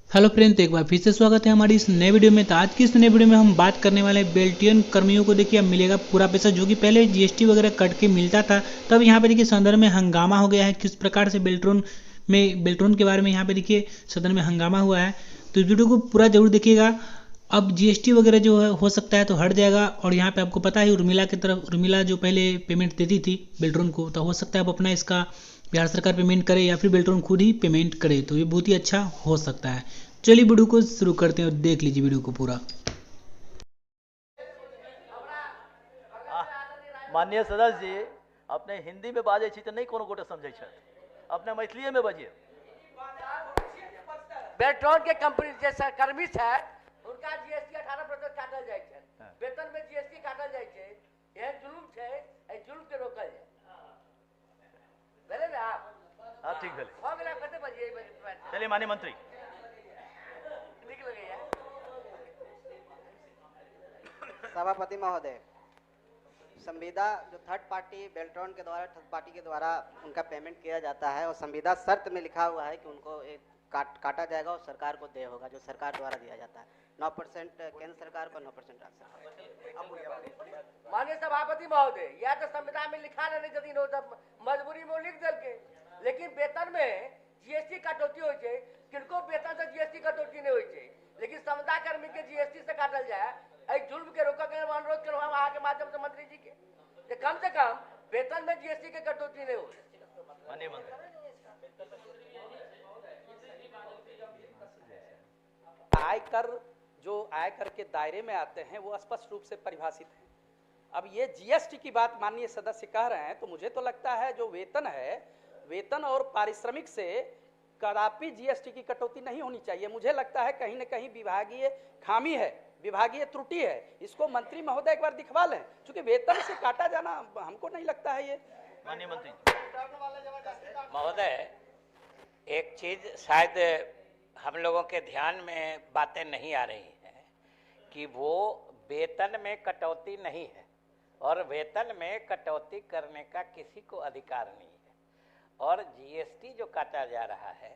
Hello friend, तो एक बार फिर से स्वागत है हमारी इस नए वीडियो में। तो आज की इस नए वीडियो में हम बात करने वाले हैं बेल्टियन कर्मियों को देखिए अब मिलेगा पूरा पैसा, जो कि पहले जीएसटी वगैरह कट के मिलता था। तब यहाँ पे देखिए सदन में हंगामा हो गया है, किस प्रकार से बेल्ट्रॉन के बारे में यहाँ पे देखिए सदन में हंगामा हुआ है। तो इस वीडियो को पूरा जरूर देखिएगा। अब जीएसटी वगैरह जो है हो सकता है तो हट जाएगा, और यहाँ पे आपको पता है उर्मिला जो पहले पेमेंट देती थी बेल्ट्रॉन को, तो हो सकता है अब अपना इसका बिहार सरकार पेमेंट करे या फिर बेल्ट्रॉन खुद ही पेमेंट करे, तो ये बहुत ही अच्छा हो सकता है। चलिए वीडियो को शुरू करते हैं और देख लीजिए वीडियो को पूरा। माननीय सदस्य जी, अपने हिंदी में बाजे छी तो नहीं कोनो गोटे समझे छथि, अपने मैथिली में बजिए। बेल्ट्रॉन के कंपनी जे कर्मी है उनका जीएसटी 18% काटल जाए छै, वेतन में जीएसटी काटल जाए छै। यह जुलुम है, ए जुलुम के रोकल जाए। भेले ना आप? हाँ, ठीक भेले। हो गेला, कते बजिए? चलिए माननीय मंत्री। ठीक लगैया। सभापति महोदय, संविदा जो थर्ड पार्टी बेल्ट्रॉन के द्वारा थर्ड पार्टी के द्वारा उनका पेमेंट किया जाता है, और संविदा शर्त में लिखा हुआ है कि उनको एक काटा जाएगा और सरकार को देय होगा, जो सरकार द्वारा दिया जाता है। 9% केंद्र सरकार को, 9% राज्य सरकार। माननीय सभापति महोदय, या तो संविधान में लिखा नहीं जदि हो तब मजबूरी में लिख दल के, लेकिन वेतन में जीएसटी कटौती हो छै, किनको वेतन से जीएसटी कटौती नहीं हो छै, लेकिन संविदा कर्मी के जीएसटी से काटल जाए। ऐ जुल्म के रोका के अनुरोध करूँ हम अहाँ के माध्यम से मंत्री जी के कम से कम वेतन में जीएसटी के कटौती नहीं हो। माननीय मंत्री। आयकर जो आयकर के दायरे में आते हैं वो स्पष्ट रूप से परिभाषित है। अब ये जीएसटी की बात माननीय सदस्य कह रहे हैं, तो मुझे तो लगता है जो वेतन है, वेतन और पारिश्रमिक से कदापि जीएसटी की कटौती नहीं होनी चाहिए। मुझे लगता है कहीं न कहीं विभागीय खामी है, विभागीय त्रुटि है। इसको मंत्री महोदय एक बार दिखवा लें, क्योंकि वेतन से काटा जाना हमको नहीं लगता है ये। माननीय मंत्री महोदय, एक चीज शायद हम लोगों के ध्यान में बातें नहीं आ रही हैं कि वो वेतन में कटौती नहीं है और वेतन में कटौती करने का किसी को अधिकार नहीं है। और जीएसटी जो काटा जा रहा है,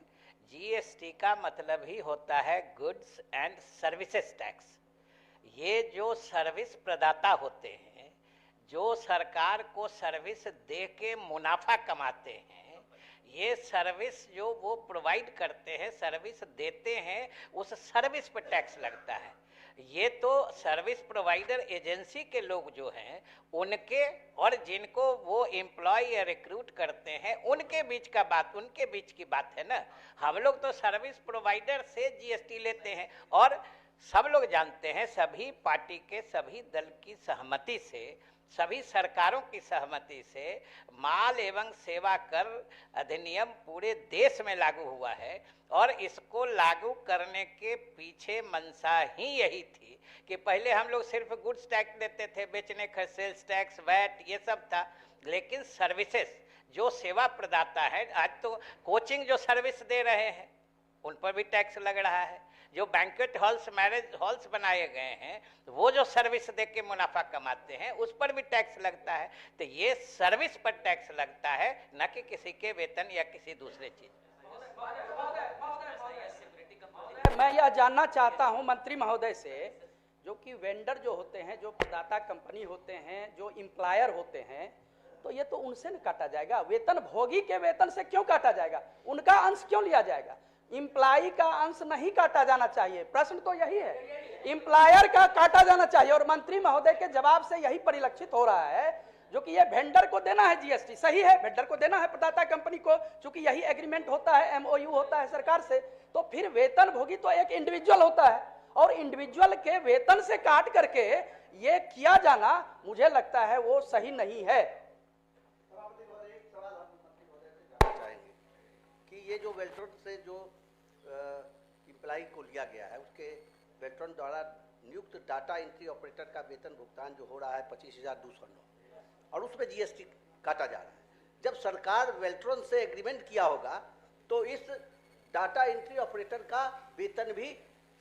जीएसटी का मतलब ही होता है गुड्स एंड सर्विसेज टैक्स। ये जो सर्विस प्रदाता होते हैं, जो सरकार को सर्विस दे के मुनाफा कमाते हैं, ये सर्विस जो वो प्रोवाइड करते हैं, सर्विस देते हैं, उस सर्विस पर टैक्स लगता है। ये तो सर्विस प्रोवाइडर एजेंसी के लोग जो हैं उनके, और जिनको वो एम्प्लॉय या रिक्रूट करते हैं उनके बीच की बात है ना। हम लोग तो सर्विस प्रोवाइडर से जीएसटी लेते हैं, और सब लोग जानते हैं, सभी पार्टी के सभी दल की सहमति से, सभी सरकारों की सहमति से माल एवं सेवा कर अधिनियम पूरे देश में लागू हुआ है। और इसको लागू करने के पीछे मंशा ही यही थी कि पहले हम लोग सिर्फ गुड्स टैक्स देते थे, बेचने का सेल्स टैक्स, वैट, ये सब था, लेकिन सर्विसेज जो सेवा प्रदाता है, आज तो कोचिंग जो सर्विस दे रहे हैं उन पर भी टैक्स लग रहा है। जो बैंक्वेट हॉल्स, मैरिज हॉल्स बनाए गए हैं, वो जो सर्विस दे के मुनाफा कमाते हैं उस पर भी टैक्स लगता है। तो ये सर्विस पर टैक्स लगता है, न कि किसी के वेतन या किसी दूसरे चीज। मैं यह जानना चाहता हूं मंत्री महोदय से, जो कि वेंडर जो होते हैं, जो प्रदाता कंपनी होते हैं, जो एम्प्लॉयर होते हैं, तो ये तो उनसे न काटा जाएगा। वेतन भोगी के वेतन से क्यों काटा जाएगा? उनका अंश क्यों लिया जाएगा? एम्प्लॉय का अंश नहीं काटा जाना चाहिए। प्रश्न तो यही है, एम्प्लॉयर का काटा जाना चाहिए। और मंत्री महोदय के जवाब से यही परिलक्षित हो रहा है, जो कि ये वेंडर को देना है जीएसटी, सही है, वेंडर को देना है प्रदाता कंपनी को, क्योंकि यही एग्रीमेंट होता है, एमओयू होता है सरकार से। तो फिर वेतन भोगी तो एक इंडिविजुअल होता है, और इंडिविजुअल के वेतन से काट करके ये किया जाना मुझे लगता है वो सही नहीं है। कि ये जो बेल्ट्रॉन से जो इम्प्लाई को लिया गया है, उसके बेल्ट्रॉन द्वारा नियुक्त डाटा एंट्री ऑपरेटर का वेतन भुगतान जो हो रहा है 25,209, और उसमें जीएसटी काटा जा रहा है। जब सरकार बेल्ट्रॉन से एग्रीमेंट किया होगा तो इस डाटा एंट्री ऑपरेटर का वेतन भी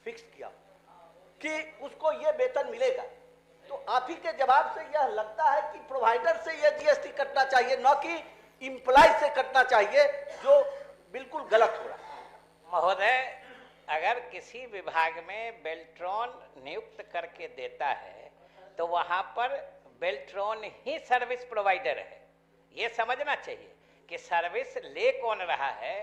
फिक्स किया कि उसको ये वेतन मिलेगा। तो आप ही के जवाब से यह लगता है कि प्रोवाइडर से यह जीएसटी कटना चाहिए, न कि इम्प्लाई से कटना चाहिए, जो बिल्कुल गलत हो रहा है। महोदय, अगर किसी विभाग में बेल्ट्रॉन नियुक्त करके देता है तो वहां पर बेल्ट्रॉन ही सर्विस प्रोवाइडर है। ये समझना चाहिए कि सर्विस ले कौन रहा है,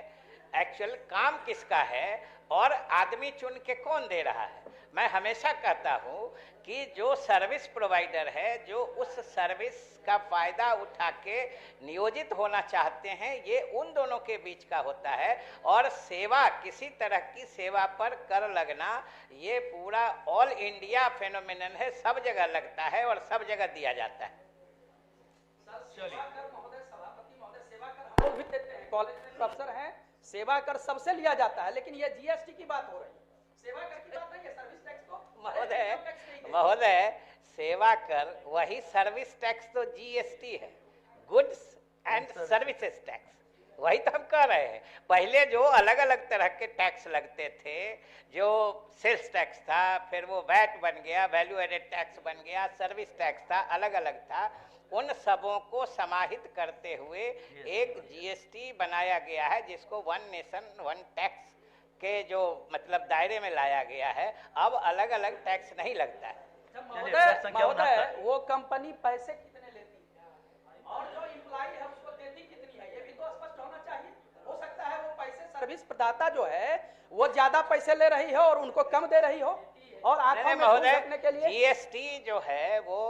एक्चुअल काम किसका है और आदमी चुन के कौन दे रहा है। मैं हमेशा कहता हूं कि जो सर्विस प्रोवाइडर है, जो उस सर्विस का फायदा उठा के नियोजित होना चाहते हैं, ये उन दोनों के बीच का होता है। और सेवा, किसी तरह की सेवा पर कर लगना, ये पूरा ऑल इंडिया फेनोमेनन है, सब जगह लगता है और सब जगह दिया जाता है। लोग भी देते हैं, कॉलेज में प्रोफेसर हैं, सेवा कर सबसे लिया जाता है, लेकिन ये जीएसटी की बात हो रही है, सेवा कर की बात नहीं है। सर्विस टैक्स तो महोदय सेवा कर वही, सर्विस टैक्स तो जीएसटी है, गुड्स एंड सर्विसेज टैक्स, वही तो हम कह रहे हैं। पहले जो अलग अलग तरह के टैक्स लगते थे, जो सेल्स टैक्स था, फिर वो वैट बन गया, वैल्यू एडेड टैक्स बन गया, सर्विस टैक्स था, अलग अलग था, उन सबों को समाहित करते हुए एक जीएसटी बनाया गया है, जिसको वन नेशन वन टैक्स के जो मतलब दायरे में लाया गया है। अब अलग अलग टैक्स नहीं लगता है। महोदय, वो कंपनी पैसे कितने लेती है और जो इम्प्लाई है उसको देती कितनी है, ये भी तो स्पष्ट होना चाहिए। हो सकता है वो पैसे सर्विस प्रदाता जो है वो ज्यादा पैसे ले रही है और उनको कम दे रही हो, और आंखों में रखने के लिए जीएसटी जो है वो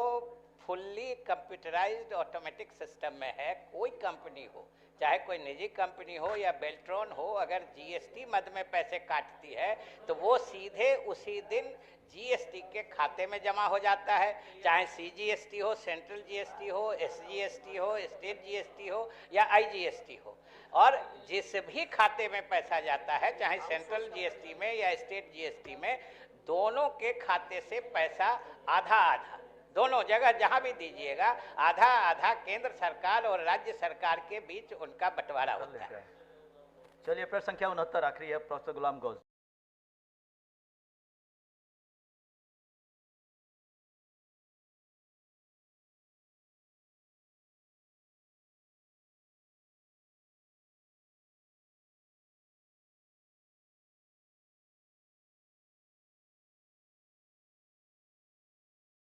फुल्ली कंप्यूटराइज्ड ऑटोमेटिक सिस्टम में है। कोई कंपनी हो, चाहे कोई निजी कंपनी हो या बेल्ट्रॉन हो, अगर जीएसटी मद में पैसे काटती है तो वो सीधे उसी दिन जीएसटी के खाते में जमा हो जाता है, चाहे सीजीएसटी हो, सेंट्रल जीएसटी हो, एसजीएसटी हो, स्टेट जीएसटी हो या आईजीएसटी हो। और जिस भी खाते में पैसा जाता है, चाहे सेंट्रल जीएसटी में या स्टेट जीएसटी में, दोनों के खाते से पैसा आधा आधा, दोनों जगह जहां भी दीजिएगा, आधा आधा केंद्र सरकार और राज्य सरकार के बीच उनका बंटवारा होता है। चलिए, प्रश्न संख्या 69 आखिरी है, प्रोफेसर गुलाम गौस।